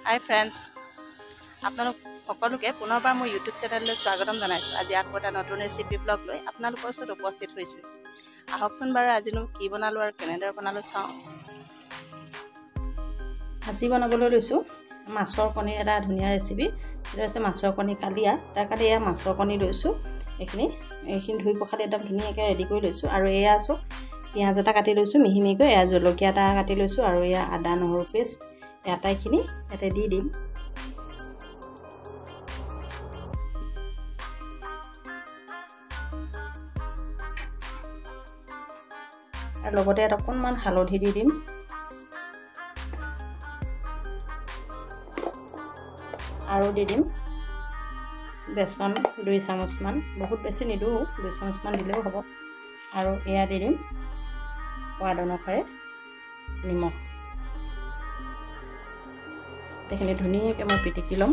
হাই friends, আপোনালোক সকলোকে পুনৰবাৰ মোৰ ইউটিউব চেনেললৈ স্বাগতম জনাইছোঁ। আজি আকৌ এটা নতুন ৰেচিপি ব্লগ লৈ আপোনালোকৰ ওচৰত উপস্থিত হৈছোঁ। আহকচোন বাৰু আজিনো কি বনালোঁ আৰু কেনেদৰে বনালোঁ চাওঁ। আজি বনাবলৈ লৈছোঁ মাছৰ কণীৰ এটা ধুনীয়া ৰেচিপি। সেইটো হৈছে মাছৰ কণী কালিয়া। তাৰ কাৰণে এয়া মাছৰ কণী লৈছোঁ। এইখিনি ধুই পখালি একদম ধুনীয়াকৈ ৰেডি কৰি লৈছোঁ। আৰু এয়া আছোঁ পিঁয়াজ এটা কাটি লৈছোঁ মিহি মিহিকৈ, এয়া জলকীয়া এটা কাটি লৈছোঁ, আৰু এয়া আদা নহৰু পেষ্ট আটাইখিনি ইয়াতে দি দিম। আৰু লগতে ইয়াত অকণমান হালধি দি দিম। আৰু দি দিম বেচন 2 চামুচমান, বহুত বেছি নিদিওঁ, 2 চামুচমান দিলেও হ'ব। আৰু এয়া দি দিম সোৱাদ অনুসাৰে নিমখ। এইখিনি ধুনীয়াকৈ মই পিটিকি ল'ম।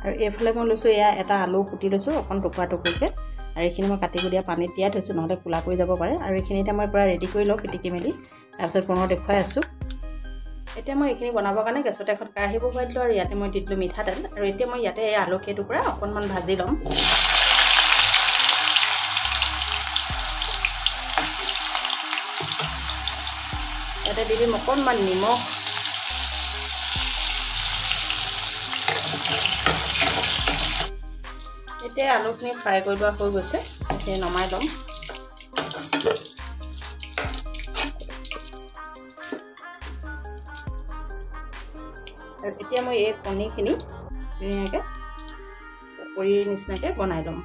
আৰু এইফালে মই লৈছোঁ এয়া এটা আলু কুটি লৈছোঁ অকণ টুকুৰা টুকুৰকৈ, আৰু এইখিনি মই কাটি দিয়া পানীত তিয়াই থৈছোঁ, নহ'লে কোলা কৰি যাব পাৰে। আৰু এইখিনি এতিয়া মই পূৰা ৰেডি কৰি লওঁ পিটিকি মেলি, তাৰপিছত পুনৰ দেখুৱাই আছোঁ। এতিয়া মই এইখিনি বনাবৰ কাৰণে গেছতে এখন কেৰাহী বহুৱাই দিলোঁ, আৰু ইয়াতে মই দি দিলোঁ মিঠাতেল। আৰু এতিয়া মই ইয়াতে এই আলু কেইটুকুৰা অকণমান ভাজি ল'ম। ইয়াতে দি দিম অকণমান নিমখ, এতিয়া আলুখিনি ফ্ৰাই কৰি লোৱা হৈ গৈছে। এতিয়া নমাই ল'ম। আৰু এতিয়া মই এই কণীখিনি ধুনীয়াকৈ পকৰীৰ নিচিনাকৈ বনাই ল'ম।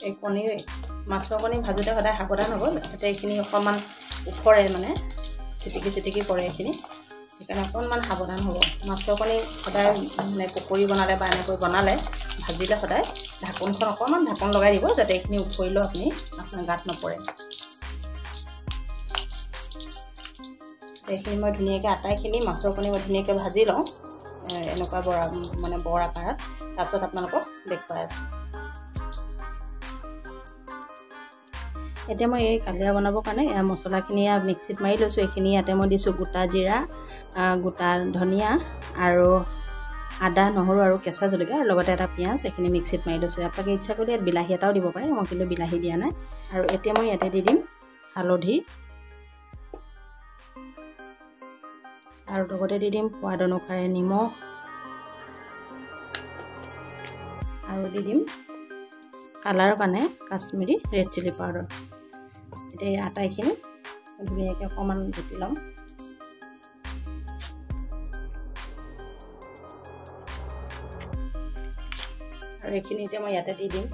এই কণী মাছৰ কণী ভাজোঁতে সদায় সাৱধান হ'ব, যাতে এইখিনি অকণমান ওখৰে মানে চিটিকি পৰে এইখিনি, সেইকাৰণে অকণমান সাৱধান হ'ব। মাছৰ কণী সদায় মানে পকৰী বনালে বা এনেকৈ বনালে ভাজিলে সদায় ঢাকোনখন অকণমান ঢাকোন লগাই দিব, যাতে এইখিনি উফৰিলেও আপোনাৰ গাত নপৰে। এইখিনি মই ধুনীয়াকৈ আটাইখিনি মাছৰ কণী মই ধুনীয়াকৈ ভাজি লওঁ এনেকুৱা বৰ আকাৰত, তাৰপিছত আপোনালোকক দেখুৱাই আছোঁ। এতিয়া মই এই কালিয়া বনাবৰ কাৰণে এয়া মছলাখিনি মিক্সিত মাৰি লৈছোঁ। এইখিনি ইয়াতে মই দিছোঁ গোটা জিৰা, গোটা ধনিয়া, আৰু আদা নহৰু আৰু কেঁচা জলকীয়া, আৰু লগতে এটা পিঁয়াজ। এইখিনি মিক্সিত মাৰি লৈছোঁ। আপোনালোকে ইচ্ছা কৰিলে ইয়াত বিলাহী এটাও দিব পাৰে, মই কিন্তু বিলাহী দিয়া নাই। আৰু এতিয়া মই ইয়াতে দি দিম হালধি, আৰু লগতে দি দিম সোৱাদ অনুসাৰে নিমখ, আৰু দি দিম কালাৰৰ কাৰণে কাশ্মীৰী ৰেড চিলি পাউডাৰ। এতিয়া এই আটাইখিনি ধুনীয়াকৈ অকণমান ঘুটি ল'ম। আৰু এইখিনি এতিয়া মই ইয়াতে দি দিম।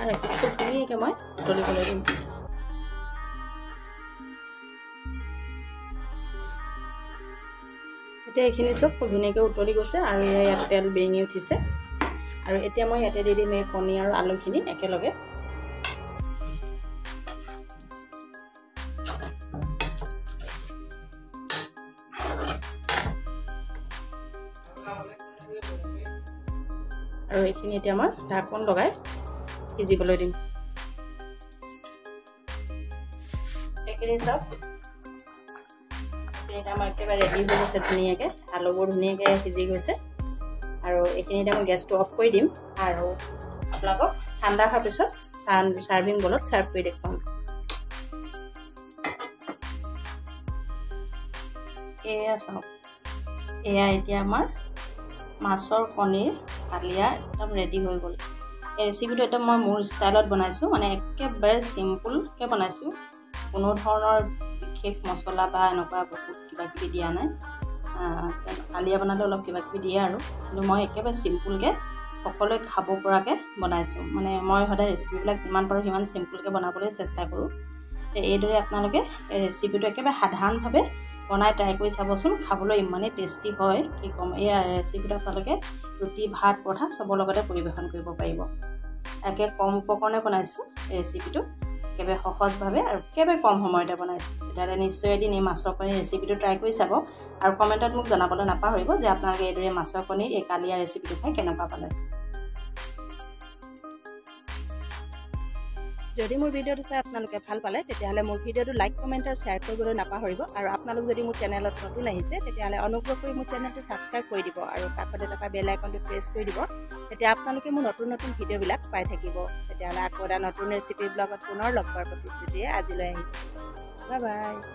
আৰু খুব ধুনীয়াকৈ মই উতলিবলৈ দিম। এতিয়া এইখিনি চব খুব ধুনীয়াকৈ উতলি গৈছে, আৰু ইয়াত তেল বিৰিঙি উঠিছে। আৰু এতিয়া মই ইয়াতে দি দিম এই কণী আৰু আলুখিনি একেলগে। আৰু এইখিনি এতিয়া মই ঢাকোন লগাই সিজিবলৈ দিম। এইখিনি চব এতিয়া মই একেবাৰে ৰেডি হৈ গৈছে ধুনীয়াকৈ, আলুবোৰ ধুনীয়াকৈ সিজি গৈছে। আৰু এইখিনি এতিয়া মই গেছটো অফ কৰি দিম, আৰু আপোনালোকক ঠাণ্ডা হোৱাৰ পিছত চাৰ্ভিং বলত চাৰ্ভ কৰি দেখুৱাম। এয়া চাওক, এয়া এতিয়া আমাৰ মাছৰ কণীৰ কালিয়া একদম ৰেডি হৈ গ'ল। এই ৰেচিপিটো একদম মই মোৰ ষ্টাইলত বনাইছোঁ, মানে একেবাৰে চিম্পুলকৈ বনাইছোঁ। কোনো ধৰণৰ বিশেষ মছলা বা এনেকুৱা বহুত কিবা কিবি দিয়া নাই। কালিয়া বনালে অলপ কিবা কিবি দিয়ে আৰু কিন্তু মই একেবাৰে চিম্পুলকৈ সকলোৱে খাব পৰাকৈ বনাইছোঁ মানে মই সদায় ৰেচিপিবিলাক যিমান পাৰোঁ সিমান চিম্পুলকৈ বনাবলৈ চেষ্টা কৰোঁ এইদৰে আপোনালোকে এই ৰেচিপিটো একেবাৰে সাধাৰণভাৱে বনাই ট্ৰাই কৰি চাবচোন খাবলৈ ইমানেই টেষ্টি হয় কি ক'ম এই ৰেচিপিটো আপোনালোকে ৰুটি ভাত পৰঠা চবৰ লগতে পৰিৱেশন কৰিব পাৰিব একে কম উপকৰণে বনাইছোঁ এই ৰেচিপিটো একেবাৰে সহজভাৱে আৰু একেবাৰে কম সময়তে বনাইছোঁ তেতিয়াহ'লে নিশ্চয় এদিন এই মাছৰ কণীৰ ৰেচিপিটো ট্ৰাই কৰি চাব আৰু কমেণ্টত মোক জনাবলৈ নাপাহৰিব যে আপোনালোকে এইদৰে মাছৰ কণীৰ এই কালিয়া ৰেচিপিটো খাই কেনেকুৱা পালে যদি মোৰ ভিডিঅ'টো চাই আপোনালোকে ভাল পালে তেতিয়াহ'লে মোৰ ভিডিঅ'টো লাইক কমেণ্ট আৰু শ্বেয়াৰ কৰিবলৈ নাপাহৰিব আৰু আপোনালোক যদি মোৰ চেনেলত নতুন আহিছে তেতিয়াহ'লে অনুগ্ৰহ কৰি মোৰ চেনেলটো ছাবস্ক্ৰাইব কৰি দিব আৰু কাষতে থকা বেল আইকনটো প্ৰেছ কৰি দিব তেতিয়া আপোনালোকে মোৰ নতুন নতুন ভিডিঅ'বিলাক পাই থাকিব তেতিয়াহ'লে আকৌ এটা নতুন ৰেচিপি ব্লগত পুনৰ লগ পোৱাৰ প্ৰতিশ্ৰুতিৰে আজিলৈ আহিছোঁ বাই বাই